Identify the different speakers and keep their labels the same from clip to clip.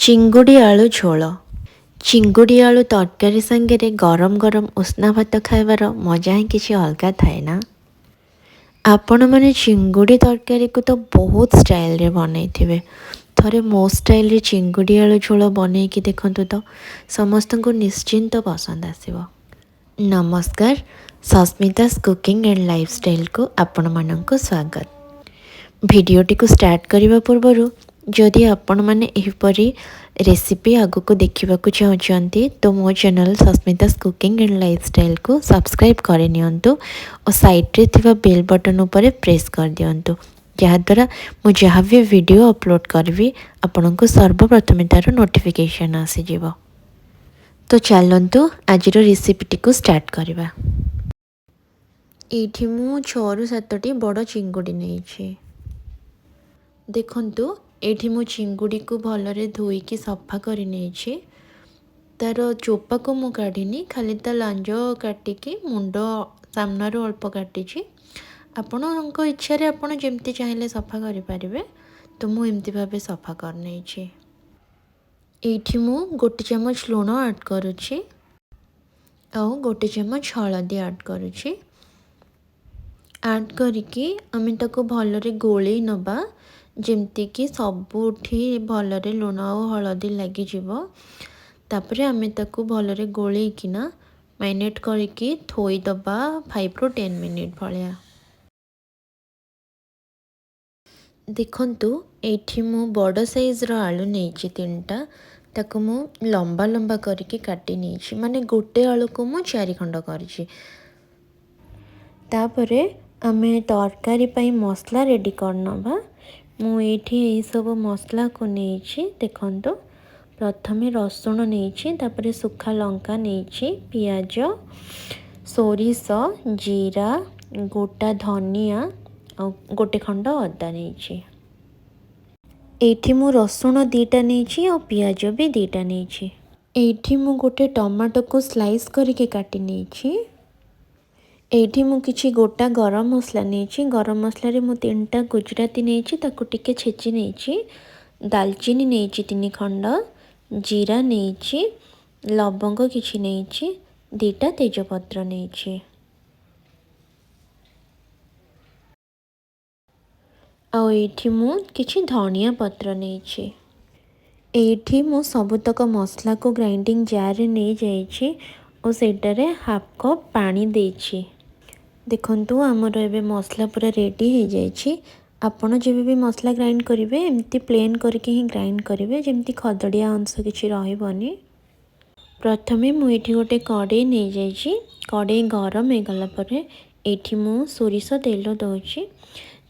Speaker 1: चिंगुड़ी आलू झोल। चिंगुड़ी आलू तरकारी सांगे गरम गरम उष्णा भात खाइबार मजा ही किसी अलग थाए ना। आपण मैंने चिंगुड़ी तरकारी को तो बहुत स्टाइल रे बनई थे। थरे मो स्टाइल रे चिंगुड़ी आलू झोल बनई कि देखंतु तो समस्त को निश्चिंत पसंद आसीबो। नमस्कार, सस्मिता's कुकिंग एंड लाइफस्टाइल को आपण माननको स्वागत। भिडियोटी को स्टार्ट करने पूर्व जदि आपण मैंने एहीपरी रेसिपी आगु को देखा चाहते तो मो चैनल सस्मिता's कुकिंग एंड लाइफस्टाइल को सब्सक्राइब कर नियंतु और साइड रे थिबा बेल बटन उपर प्रेस कर दियंतु, जहाद्वारा मु जहाँ भी वीडियो अपलोड करी आपण को सर्वप्रथमे तार नोटिफिकेशन आसीजिवो। तो चलतु आज रेसिपीटी को स्टार्ट करवा। एठी मु 6 ରୁ 7ଟି बड़ चिंगुड़ी नहीं। देखंतु एठी मु चिंगुड़ी को भलरे धोईकी सफा कर नहीं। तार चोपा को मु काढ़ी खाली ता लांज काटिकी मुंड सामना अल्प काटी। आपण इच्छा रे आपण जेमती चाहिए सफा करें, तो मु एमती भावे सफा कर नहीं। एठी मु 1 चम्मच लुण ऐड करुछि और 1 चम्मच हलदी ऐड करुछि। ऐड करिकी आमे ताको भलरे गोले नबा जेमती कि सबुठी भलरे लुण और हलदी लगी जीवो। तापरे आमे ताको भलरे गोले किना मैरिनेट करके थोई दबा 5 ରୁ 10 मिनिट भलिया। देखंतु एठी मु बड़ साइज रो आलू नेछि 3टा, ताको मु लंबा लंबा करके काटी नेछि, माने गोटे आलू को मु 4 खंड करछि। तापरे आमे तरकारी पई मसला रेडी करनबा। मु एठी एई सब मसला को नेछि। देखंतु प्रथमे रसुण नेछि, तापरे सुखा लंका नेछि, पियाज, सोरिष, जीरा, गोटा धनिया और गोटे खंड अदा नेछि। एठी मु रसुण 2टा नेछि और पियाज भी 2टा नेछि। एठी मु गोटे टमाटो को स्लाइस करके काटी नेछि। एठी मु किछि गोटा गरम मसला नेछि। गरम मसला रे मु 3टा गुजराती नेछि, ताको टिके छेची नेछि। दालचीनी नेछि 3 खंड, जीरा नेछि, लवंग किछि नेछि, 2टा तेजपत्र नेछि। आ एठी मु किछि धनिया पत्र नेछि। एठी मु सबुतक मसला को ग्राइंडिंग जार रे नै जाइछि और सेटारे हाफ कप पानी देछि। देखंतु आमर एबे मसला पूरा रेडी हो जाइछि। आपण जेबे भी मसला ग्राइंड करेंगे एमती प्लेन करके ही ग्राइंड करेंगे, जेमती खदड़िया अंश किछि रहबनी। प्रथमे मु एठी गोटे कड़े नहीं जाइछि। कड़े गरम हो गला परे एठी मु सोरिष तेल दउछि।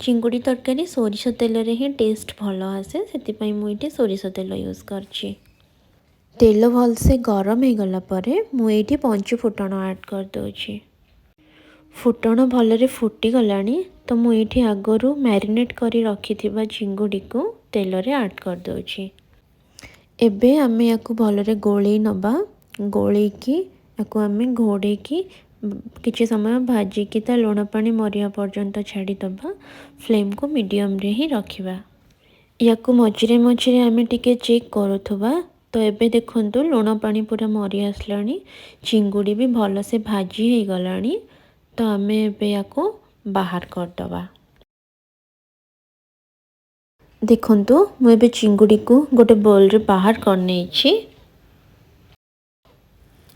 Speaker 1: चिंगुड़ी तरकारी सोरिष तेल रे ही टेस्ट भलो आसे, सेति पई मु एठी सोरिष तेल यूज करछि। तेल भल से गरम हो गला परे मु एठी 5 फुटण ऐड कर दउछि। फुटण भलरे फुटी गलानी, तो मु एठी आगरू मैरिनेट करी रखी थिबा चिंगुड़ी को तेल रे ऐड कर दउछि। एबे आमे याकू भलरे गोळेई नबा। गोळेई की याकू आमे घोड़े की किछि समय भाजी की ता लुण पानी मरिया पर्यंत छाड़ी दबा। फ्लेम को मीडियम रे ही रखिबा। याकू मझिरे मझिरे आमे टिके चेक करूथबा। तो एबे देखंतु लुण पानी पूरा मरि आसलानी, चिंगुड़ी भी भल से भाजी हे गलानी। तो आमे एबे याको बाहर कर दबा। देखंतु मु एबे चिंगुड़ी को गोटे बोल रे बाहर कर नेछि।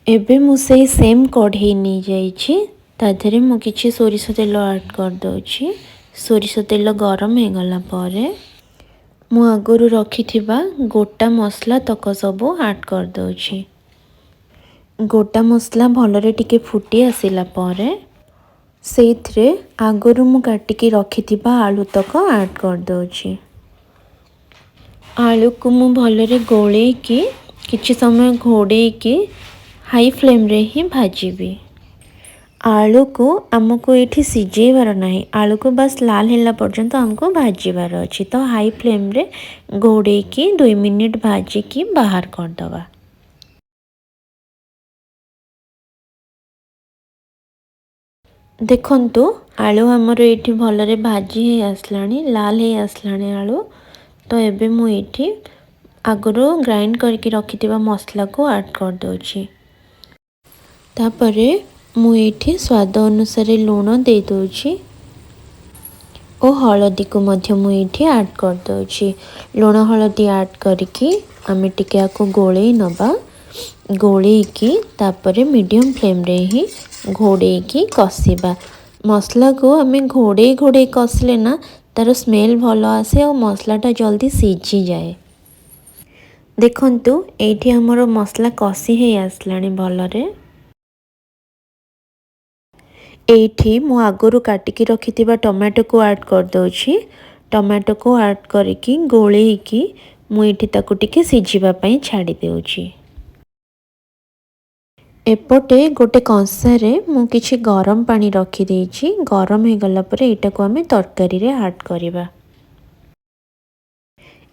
Speaker 1: एबे मु से सेम कढ़ई नहीं जाइछि। ता धरे मु किछि सोरिष तेल ऐड कर दउछि। सोरिष तेल गरम हो गला परे मु आगरू रखी थिबा गोटा मसला तक सब ऐड कर दउछि। गोटा मसला भलरे टिके फुटी आसिला परे सेथरे आगरू मु काटिकी रखी थिबा आलू तक ऐड कर दउछि। आलू को मु भलरे गोळे की किछि समय घोड़े की हाई फ्लेम रे ही भाजीबी। आलू को हमको एठी सिजेबार नाही, आलू को बस लाल होला पर्यंत हमको भाजीबार अछि। तो हाई फ्लेम रे घोड़े की 2 मिनिट भाजी की बाहर कर दबा। देखंतु आलू हमर एठी भलरे भाजी हे आसलानी, लाल हे आसलानी आलू। तो एबे मु एठी आगुरु ग्राइंड करके रखिथिबा मसला को ऐड कर दोछि। तापरे मु एठी स्वाद अनुसार लूण दे दोछि और हळदी को मध्य मु एठी ऐड कर दोछि। लूण हळदी ऐड करके आमे टिके आको गोळेई नबा। गोळेई की तापरे मीडियम फ्लेम रे ही घोड़ेई की कसिबा। मसला को आमे घोड़े घोड़े कसले ना तार स्मेल भलो आसे और मसलाटा जल्दी सीझी जाए। देखंतु एठी हमरो मसला कसी हे आसलानी भलरे। एठी मु आगुरु काटिकी रखिथिबा टमाटो को ऐड कर दोछि। टमाटो को ऐड करके गोळेइकी मु एठी ताकु टिके सिझिबा पई छाडी देउछि। एपटे गोटे कंसारे मु किछि गरम पानी रखी देछि। गरम हे गला परे एटा को हमें तरकारी रे ऐड करिबा।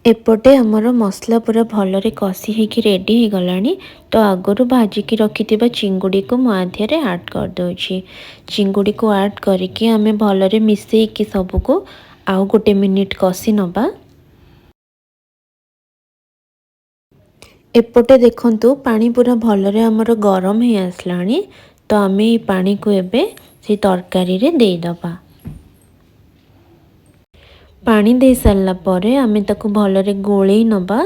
Speaker 1: एपटे हमरो मसला पूरा भलरे कसी हेकी रेडी हे गलानी। तो आगुरु भाजिकी रखिथिबा चिंगुडी को मु आधियारे ऐड कर दोछि। चिंगुडी को ऐड करके हमें भलरे मिसेइकी सबको आउ गोटे मिनिट कसी नबा। एपटे देखंतु पानी पूरा भलरे हमरो गरम हे आसलानी। तो आमे ई पानी को एबे से तरकारी रे दे दबा। पानी दे सारला परे आमे ताको भलरे गोळेई नबा।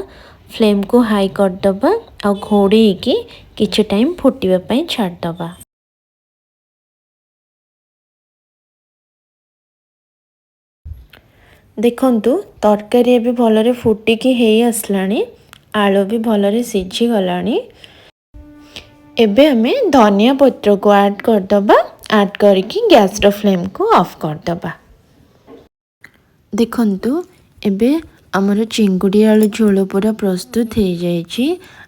Speaker 1: फ्लेम को हाई कर दबा और घोड़ेई की किछि टाइम फुटिबा पई छाड़ दबा। देखंतु तरकारी एबे भलरे फुटिकी हेई आसलानी। आलू भी भलरे सिझी गलानी। एबे हमें धनिया पत्र को ऐड कर दबा। ऐड करके गैस रो फ्लेम को ऑफ कर दबा। देखंतु एबे हमर चिंगुडी आलू झोल पूरा प्रस्तुत हो जाइछि।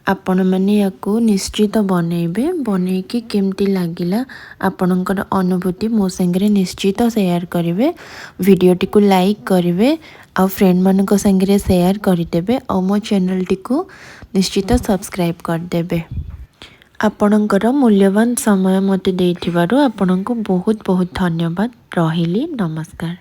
Speaker 1: आपण माने याको निश्चित बनैबे। बनैकी केमती लागिला आपणकर अनुभूति मो संगे निश्चित शेयर करिवे। वीडियोटी को लाइक करिवे आ फ्रेंड मानको संगे शेयर करिदेबे और मो चैनल टी को निश्चित सब्सक्राइब कर देबे। आपणकर मूल्यवान समय मते देथिबारु आपणको बहुत बहुत धन्यवाद। रहिली नमस्कार।